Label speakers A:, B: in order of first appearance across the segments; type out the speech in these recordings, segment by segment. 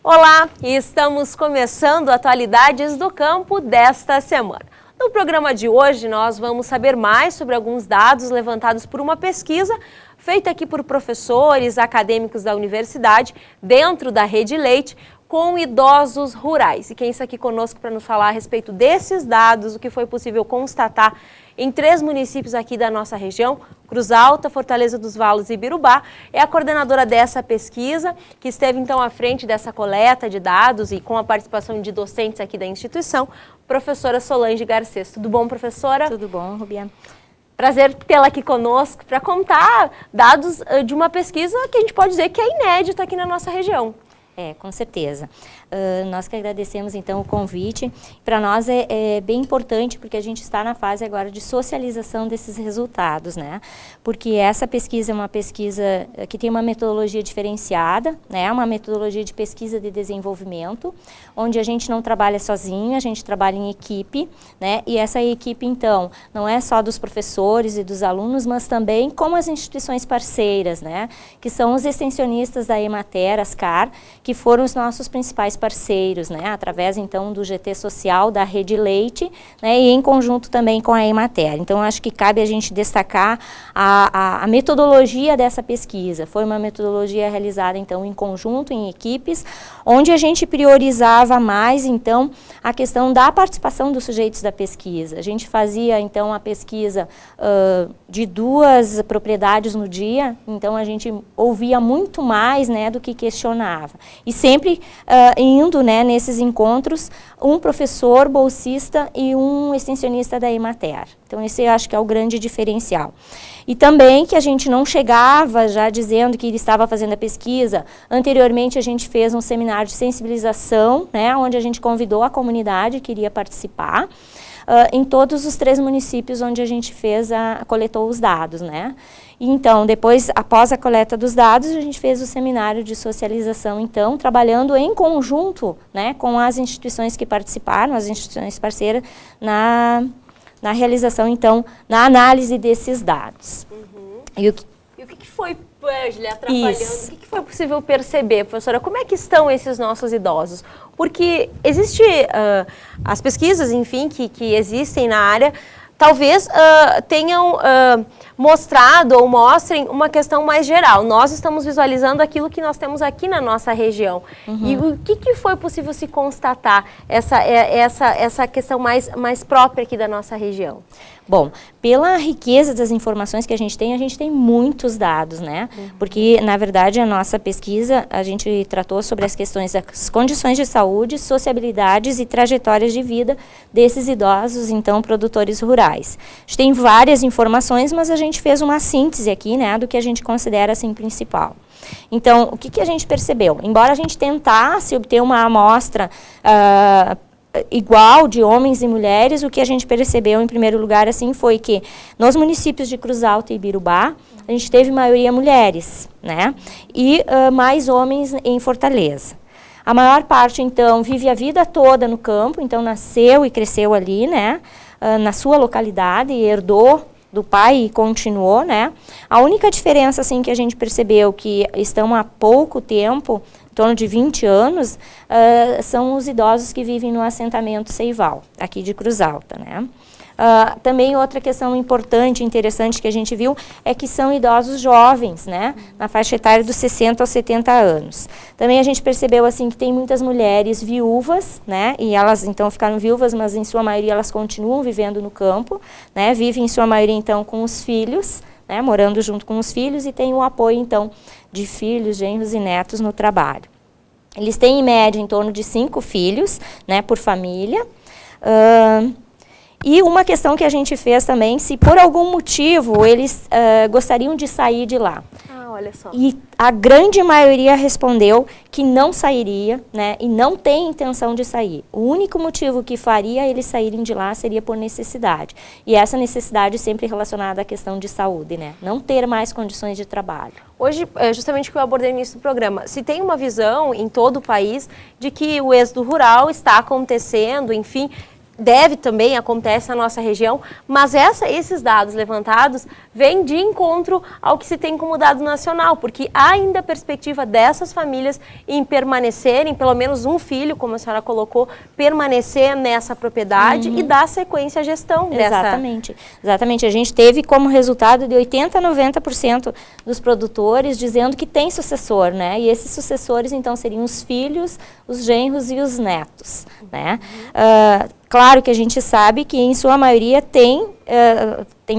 A: Olá, estamos começando Atualidades do Campo desta semana. No programa de hoje, nós vamos saber mais sobre alguns dados levantados por uma pesquisa feita aqui por professores acadêmicos da universidade, dentro da Rede Leite, com idosos rurais. E quem está aqui conosco para nos falar a respeito desses dados, o que foi possível constatar em 3 municípios aqui da nossa região, Cruz Alta, Fortaleza dos Valos e Ibirubá, é a coordenadora dessa pesquisa, que esteve então à frente dessa coleta de dados e com a participação de docentes aqui da instituição, professora Solange Garcês. Tudo bom, professora?
B: Tudo bom, Rubiana.
A: Prazer tê-la aqui conosco para contar dados de uma pesquisa que a gente pode dizer que é inédita aqui na nossa região.
B: Com certeza. Nós que agradecemos, então, o convite. Para nós é bem importante, porque a gente está na fase agora de socialização desses resultados, né? Porque essa pesquisa é uma pesquisa que tem uma metodologia diferenciada, né? Uma metodologia de pesquisa de desenvolvimento, onde a gente não trabalha sozinho, a gente trabalha em equipe, né? E essa equipe, então, não é só dos professores e dos alunos, mas também com as instituições parceiras, né? Que são os extensionistas da Emater, Ascar, que foram os nossos principais parceiros, né, através então do GT Social, da Rede Leite, né, e em conjunto também com a Emater. Então, acho que cabe a gente destacar a metodologia dessa pesquisa. Foi uma metodologia realizada então em conjunto, em equipes, onde a gente priorizava mais então a questão da participação dos sujeitos da pesquisa. A gente fazia então a pesquisa de 2 propriedades no dia, então a gente ouvia muito mais, né, do que questionava. E sempre indo, né, nesses encontros, um professor bolsista e um extensionista da Emater. Então, esse eu acho que é o grande diferencial. E também que a gente não chegava já dizendo que ele estava fazendo a pesquisa. Anteriormente, a gente fez um seminário de sensibilização, né, onde a gente convidou a comunidade que iria participar, em todos os 3 municípios onde a gente coletou os dados, né. Então, depois, após a coleta dos dados, a gente fez o seminário de socialização, então, trabalhando em conjunto, né, com as instituições que participaram, as instituições parceiras, na realização, então, na análise desses dados.
A: Uhum. E o que foi, Angela, atrapalhando?
B: Isso.
A: O que foi possível perceber, professora? Como é que estão esses nossos idosos? Porque existe as pesquisas, enfim, que existem na área, talvez tenham mostrado ou mostrem uma questão mais geral. Nós estamos visualizando aquilo que nós temos aqui na nossa região. Uhum. E o que foi possível se constatar, essa questão mais própria aqui da nossa região?
B: Bom, pela riqueza das informações que a gente tem muitos dados, né? Uhum. Porque, na verdade, a nossa pesquisa, a gente tratou sobre as questões das condições de saúde, sociabilidades e trajetórias de vida desses idosos, então, produtores rurais. A gente tem várias informações, mas a gente fez uma síntese aqui, né, do que a gente considera, assim, principal. Então, o que a gente percebeu? Embora a gente tentasse obter uma amostra igual de homens e mulheres, o que a gente percebeu em primeiro lugar assim foi que nos municípios de Cruz Alta e Ibirubá a gente teve maioria mulheres, né, e mais homens em Fortaleza. A maior parte então vive a vida toda no campo, então nasceu e cresceu ali, né, na sua localidade e herdou do pai e continuou, né. A única diferença assim que a gente percebeu que estão há pouco tempo, em torno de 20 anos, são os idosos que vivem no assentamento Seival, aqui de Cruz Alta, né? Também outra questão importante, interessante que a gente viu, é que são idosos jovens, né? Na faixa etária dos 60 aos 70 anos. Também a gente percebeu, assim, que tem muitas mulheres viúvas, né? E elas, então, ficaram viúvas, mas em sua maioria elas continuam vivendo no campo, né? Vivem, em sua maioria, então, com os filhos, né, morando junto com os filhos e tem o apoio, então, de filhos, genros e netos no trabalho. Eles têm, em média, em torno de 5 filhos, né, por família. E uma questão que a gente fez também, se por algum motivo eles gostariam de sair de lá.
A: Olha só.
B: E a grande maioria respondeu que não sairia, né, e não tem intenção de sair. O único motivo que faria eles saírem de lá seria por necessidade. E essa necessidade sempre relacionada à questão de saúde, né, não ter mais condições de trabalho.
A: Hoje, justamente o que eu abordei no início do programa, se tem uma visão em todo o país de que o êxodo rural está acontecendo, enfim, deve também, acontece na nossa região, mas esses dados levantados vêm de encontro ao que se tem como dado nacional, porque há ainda a perspectiva dessas famílias em permanecerem, pelo menos um filho, como a senhora colocou, permanecer nessa propriedade e dar sequência à gestão dessa.
B: Exatamente. Exatamente. A gente teve como resultado de 80% a 90% dos produtores dizendo que tem sucessor, né? E esses sucessores, então, seriam os filhos, os genros e os netos, né? Claro que a gente sabe que, em sua maioria, tem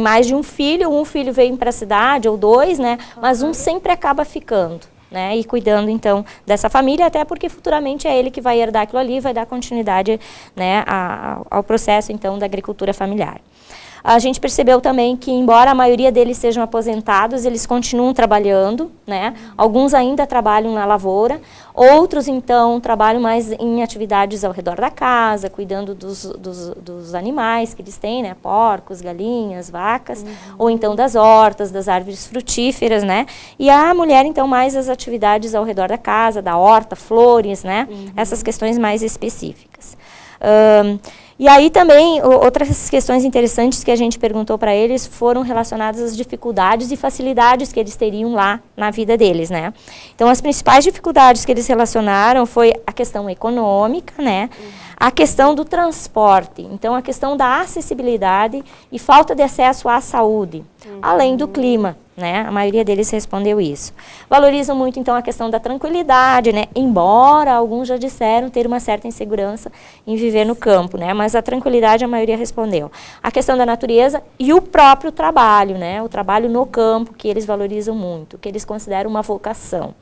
B: mais de um filho vem para a cidade, ou dois, né? Mas um sempre acaba ficando, né? E cuidando, então, dessa família, até porque futuramente é ele que vai herdar aquilo ali, vai dar continuidade, né, ao processo, então, da agricultura familiar. A gente percebeu também que, embora a maioria deles sejam aposentados, eles continuam trabalhando, né? Alguns ainda trabalham na lavoura, outros, então, trabalham mais em atividades ao redor da casa, cuidando dos animais que eles têm, né? Porcos, galinhas, vacas, ou então das hortas, das árvores frutíferas, né? E a mulher, então, mais as atividades ao redor da casa, da horta, flores, né? Essas questões mais específicas. E aí também, outras questões interessantes que a gente perguntou para eles foram relacionadas às dificuldades e facilidades que eles teriam lá na vida deles, né? Então, as principais dificuldades que eles relacionaram foi a questão econômica, né? A questão do transporte, então a questão da acessibilidade e falta de acesso à saúde, além do clima, né? A maioria deles respondeu isso. Valorizam muito, então, a questão da tranquilidade, né? Embora alguns já disseram ter uma certa insegurança em viver no campo, né? Mas a tranquilidade a maioria respondeu. A questão da natureza e o próprio trabalho, né? O trabalho no campo, que eles valorizam muito, que eles consideram uma vocação.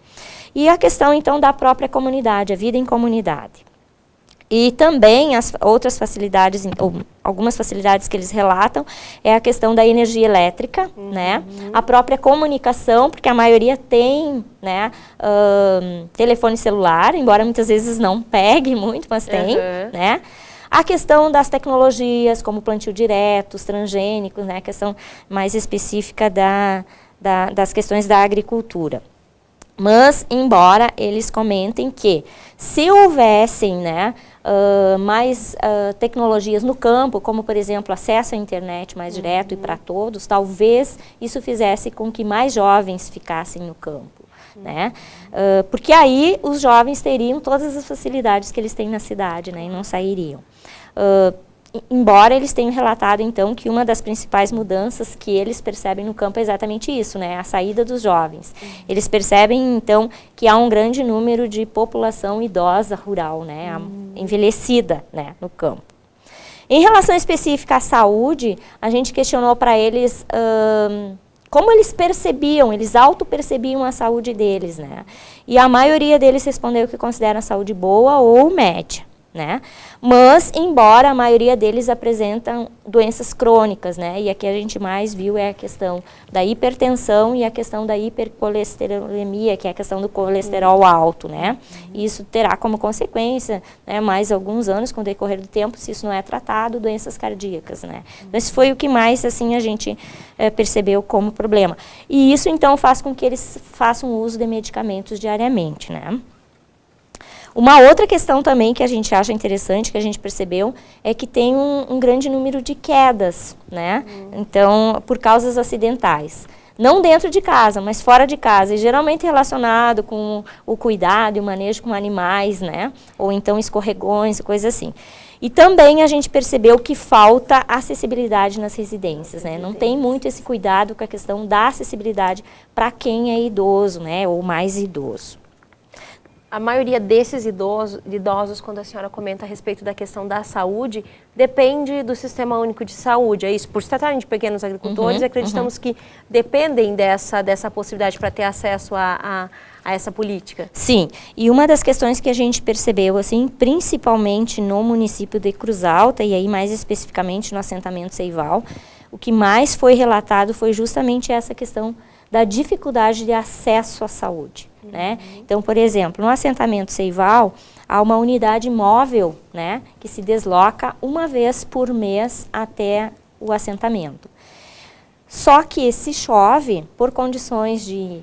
B: E a questão, então, da própria comunidade, a vida em comunidade. E também as outras facilidades, ou algumas facilidades que eles relatam, é a questão da energia elétrica, né? A própria comunicação, porque a maioria tem, né, telefone celular, embora muitas vezes não pegue muito, mas tem, né? A questão das tecnologias, como plantio direto, os transgênicos, né? A questão mais específica das questões da agricultura. Mas, embora eles comentem que, se houvessem, né, mais tecnologias no campo, como, por exemplo, acesso à internet mais direto e para todos, talvez isso fizesse com que mais jovens ficassem no campo, né? Porque aí os jovens teriam todas as facilidades que eles têm na cidade, né, e não sairiam. Embora eles tenham relatado, então, que uma das principais mudanças que eles percebem no campo é exatamente isso, né? A saída dos jovens. Eles percebem, então, que há um grande número de população idosa rural, né? Envelhecida, né, no campo. Em relação específica à saúde, a gente questionou para eles como eles percebiam, eles auto-percebiam a saúde deles, né? E a maioria deles respondeu que considera a saúde boa ou média, né? Mas, embora a maioria deles apresentam doenças crônicas, né? E aqui a gente mais viu é a questão da hipertensão e a questão da hipercolesterolemia, que é a questão do colesterol alto, né? E isso terá como consequência, né, mais alguns anos, com o decorrer do tempo, se isso não é tratado, doenças cardíacas, né? Então, esse foi o que mais, assim, a gente percebeu como problema. E isso, então, faz com que eles façam uso de medicamentos diariamente, né? Uma outra questão também que a gente acha interessante, que a gente percebeu, é que tem um grande número de quedas, né? Então, por causas acidentais. Não dentro de casa, mas fora de casa, e geralmente relacionado com o cuidado e o manejo com animais, né? Ou então escorregões, coisas assim. E também a gente percebeu que falta acessibilidade nas residências, né? Não tem muito esse cuidado com a questão da acessibilidade para quem é idoso, né? Ou mais idoso.
A: A maioria desses idosos, quando a senhora comenta a respeito da questão da saúde, depende do Sistema Único de Saúde. É isso, por se tratarem de pequenos agricultores, acreditamos que dependem dessa possibilidade para ter acesso a essa política.
B: Sim, e uma das questões que a gente percebeu, assim, principalmente no município de Cruz Alta, e aí mais especificamente no assentamento Seival, o que mais foi relatado foi justamente essa questão da dificuldade de acesso à saúde, né? Então, por exemplo, no assentamento Seival, há uma unidade móvel, né, que se desloca uma vez por mês até o assentamento. Só que se chove, por condições de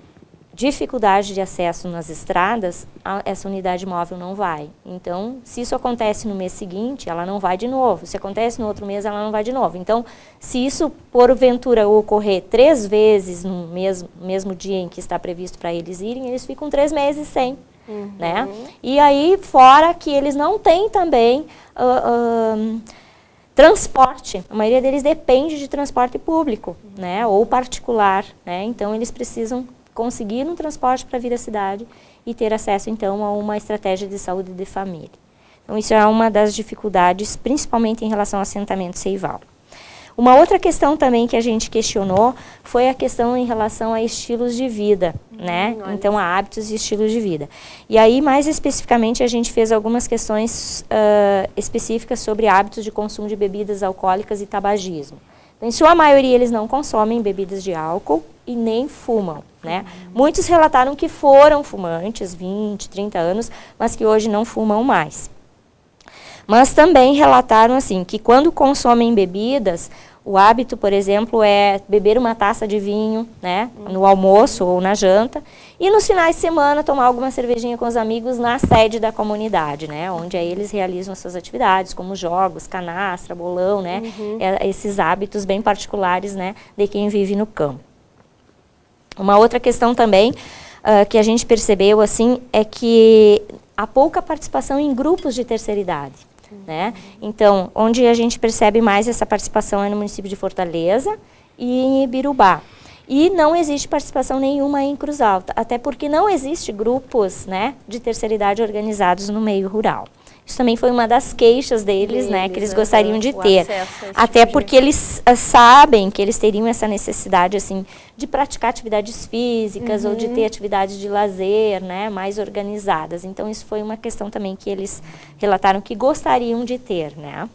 B: dificuldade de acesso nas estradas, essa unidade móvel não vai. Então, se isso acontece no mês seguinte, ela não vai de novo. Se acontece no outro mês, ela não vai de novo. Então, se isso, porventura, ocorrer 3 vezes no mesmo dia em que está previsto para eles irem, eles ficam 3 meses sem. Né? E aí, fora que eles não têm também transporte. A maioria deles depende de transporte público, né? Ou particular, né? Então, eles precisam conseguir um transporte para vir à cidade e ter acesso, então, a uma estratégia de saúde de família. Então, isso é uma das dificuldades, principalmente em relação ao assentamento Seival. Uma outra questão também que a gente questionou foi a questão em relação a estilos de vida, né? Então, a hábitos e estilos de vida. E aí, mais especificamente, a gente fez algumas questões específicas sobre hábitos de consumo de bebidas alcoólicas e tabagismo. Então, em sua maioria, eles não consomem bebidas de álcool e nem fumam, né? Muitos relataram que foram fumantes, 20, 30 anos, mas que hoje não fumam mais. Mas também relataram, assim, que quando consomem bebidas, o hábito, por exemplo, é beber uma taça de vinho, né, no almoço ou na janta, e nos finais de semana tomar alguma cervejinha com os amigos na sede da comunidade, né, onde aí eles realizam as suas atividades, como jogos, canastra, bolão, né, esses hábitos bem particulares, né, de quem vive no campo. Uma outra questão também que a gente percebeu, assim, é que há pouca participação em grupos de terceira idade. Né? Então, onde a gente percebe mais essa participação é no município de Fortaleza e em Ibirubá. E não existe participação nenhuma em Cruz Alta, até porque não existe grupos, né, de terceira idade organizados no meio rural. Isso também foi uma das queixas deles, né, que eles gostariam de ter. Até porque eles sabem que eles teriam essa necessidade, assim, de praticar atividades físicas ou de ter atividades de lazer, né, mais organizadas. Então, isso foi uma questão também que eles relataram que gostariam de ter, né.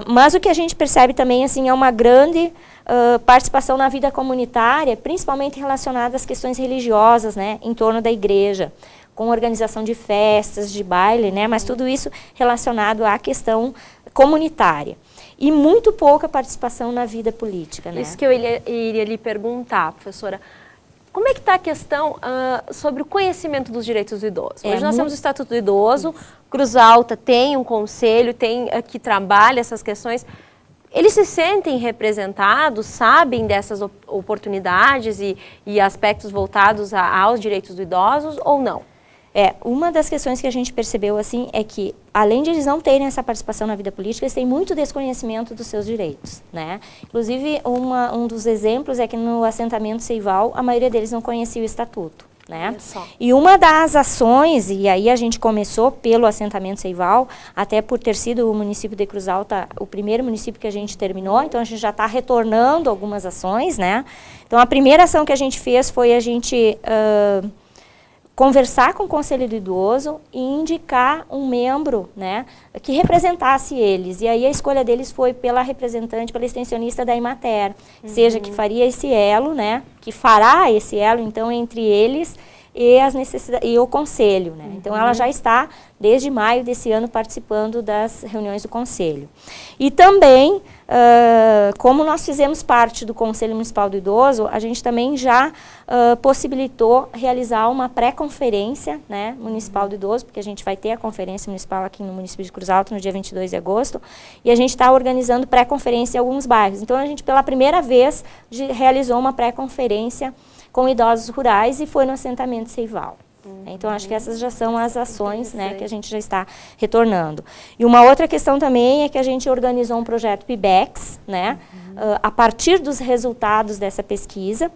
B: Mas o que a gente percebe também, assim, é uma grande participação na vida comunitária, principalmente relacionada às questões religiosas, né, em torno da igreja, com organização de festas, de baile, né, mas tudo isso relacionado à questão comunitária. E muito pouca participação na vida política, né.
A: Isso que eu iria lhe perguntar, professora. Como é que está a questão sobre o conhecimento dos direitos do idoso? Hoje nós temos o Estatuto do Idoso, Cruz Alta tem um conselho, que trabalha essas questões. Eles se sentem representados, sabem dessas oportunidades e aspectos voltados aos direitos dos idosos ou não?
B: Uma das questões que a gente percebeu, assim, é que, além de eles não terem essa participação na vida política, eles têm muito desconhecimento dos seus direitos, né? Inclusive, um dos exemplos é que no assentamento Seival, a maioria deles não conhecia o Estatuto, né? E uma das ações, e aí a gente começou pelo assentamento Seival, até por ter sido o município de Cruz Alta o primeiro município que a gente terminou, então a gente já está retornando algumas ações, né? Então, a primeira ação que a gente fez foi a gente conversar com o Conselho do Idoso e indicar um membro, né, que representasse eles. E aí a escolha deles foi pela representante, pela extensionista da Imater, seja que faria esse elo, né, que fará esse elo, então, entre eles e as necessidades e o Conselho, né. Então, ela já está, desde maio desse ano, participando das reuniões do Conselho. E também, como nós fizemos parte do Conselho Municipal do Idoso, a gente também já possibilitou realizar uma pré-conferência, né, municipal do idoso, porque a gente vai ter a conferência municipal aqui no município de Cruz Alta no dia 22 de agosto, e a gente está organizando pré-conferência em alguns bairros. Então, a gente, pela primeira vez, realizou uma pré-conferência com idosos rurais e foi no assentamento Seival. Então, acho que essas já são as ações, né, que a gente já está retornando. E uma outra questão também é que a gente organizou um projeto PIBEX, né, a partir dos resultados dessa pesquisa,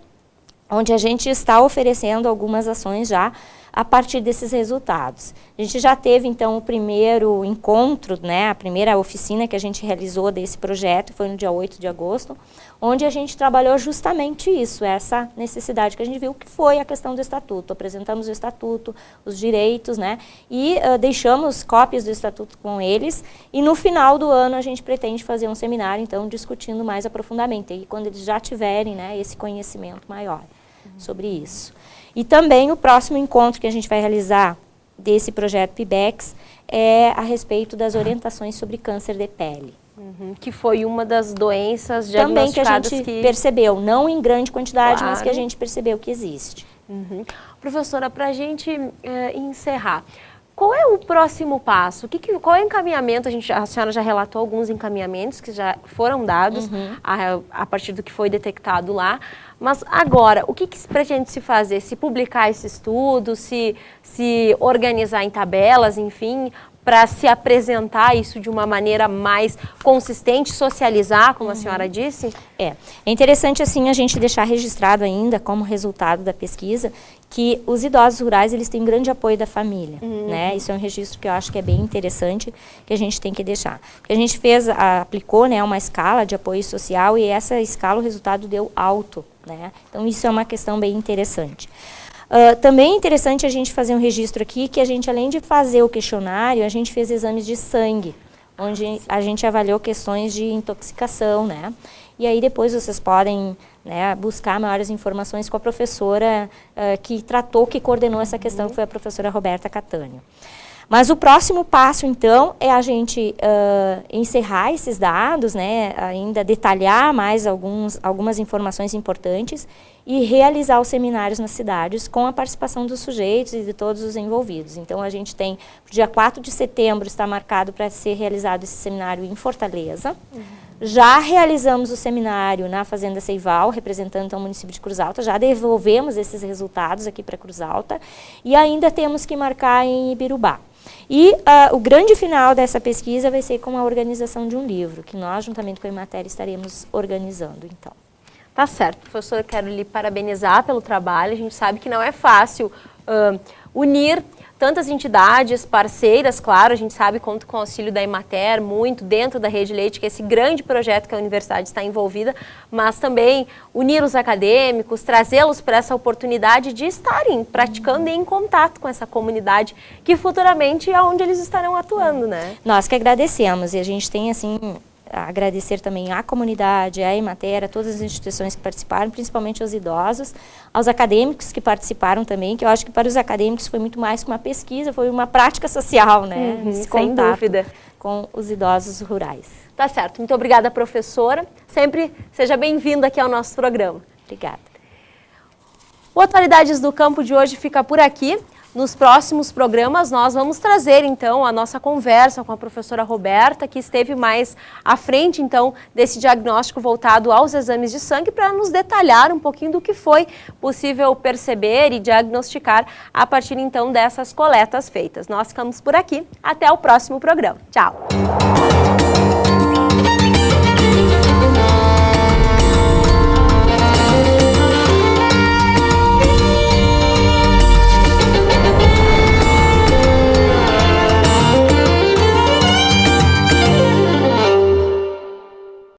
B: onde a gente está oferecendo algumas ações já a partir desses resultados. A gente já teve, então, o primeiro encontro, né, a primeira oficina que a gente realizou desse projeto, foi no dia 8 de agosto, onde a gente trabalhou justamente isso, essa necessidade que a gente viu, que foi a questão do estatuto. Apresentamos o estatuto, os direitos, né, e deixamos cópias do estatuto com eles, e no final do ano a gente pretende fazer um seminário, então, discutindo mais aprofundadamente, e quando eles já tiverem, né, esse conhecimento maior sobre isso. E também o próximo encontro que a gente vai realizar desse projeto PIBEX é a respeito das orientações sobre câncer de pele.
A: Que foi uma das doenças diagnosticadas
B: também que a gente percebeu, não em grande quantidade, mas que a gente percebeu que existe.
A: Professora, para a gente encerrar, qual é o próximo passo? Qual é o encaminhamento? A senhora já relatou alguns encaminhamentos que já foram dados a partir do que foi detectado lá. Mas agora, o que pretende se fazer? Se publicar esse estudo, se organizar em tabelas, enfim, para se apresentar isso de uma maneira mais consistente, socializar, como a senhora disse?
B: É interessante assim a gente deixar registrado ainda como resultado da pesquisa que os idosos rurais eles têm grande apoio da família, né? Isso é um registro que eu acho que é bem interessante que a gente tem que deixar. Porque a gente aplicou, né, uma escala de apoio social e essa escala o resultado deu alto, né? Então isso é uma questão bem interessante. Também é interessante a gente fazer um registro aqui que a gente, além de fazer o questionário, a gente fez exames de sangue, onde a gente avaliou questões de intoxicação, né? E aí depois vocês podem, né, buscar maiores informações com a professora que coordenou essa questão, que foi a professora Roberta Catânio. Mas o próximo passo, então, é a gente encerrar esses dados, né, ainda detalhar mais algumas informações importantes e realizar os seminários nas cidades com a participação dos sujeitos e de todos os envolvidos. Então, a gente tem, dia 4 de setembro, está marcado para ser realizado esse seminário em Fortaleza. Já realizamos o seminário na Fazenda Seival, representando então, o município de Cruz Alta, já devolvemos esses resultados aqui para Cruz Alta e ainda temos que marcar em Ibirubá. E o grande final dessa pesquisa vai ser com a organização de um livro, que nós, juntamente com a Emater, estaremos organizando, então.
A: Tá certo, professora, quero lhe parabenizar pelo trabalho. A gente sabe que não é fácil unir tantas entidades parceiras, claro, a gente sabe, conta com o auxílio da Emater, muito dentro da Rede Leite, que é esse grande projeto que a universidade está envolvida, mas também unir os acadêmicos, trazê-los para essa oportunidade de estarem praticando e em contato com essa comunidade, que futuramente é onde eles estarão atuando, né?
B: Nós que agradecemos, e a gente tem, assim, agradecer também à comunidade, à Emater, a todas as instituições que participaram, principalmente aos idosos, aos acadêmicos que participaram também, que eu acho que para os acadêmicos foi muito mais que uma pesquisa, foi uma prática social, né?
A: Sem dúvida.
B: Com os idosos rurais.
A: Tá certo. Muito obrigada, professora. Sempre seja bem-vinda aqui ao nosso programa.
B: Obrigada.
A: O Atualidades do Campo de hoje fica por aqui. Nos próximos programas nós vamos trazer então a nossa conversa com a professora Roberta, que esteve mais à frente então desse diagnóstico voltado aos exames de sangue, para nos detalhar um pouquinho do que foi possível perceber e diagnosticar a partir então dessas coletas feitas. Nós ficamos por aqui, até o próximo programa. Tchau!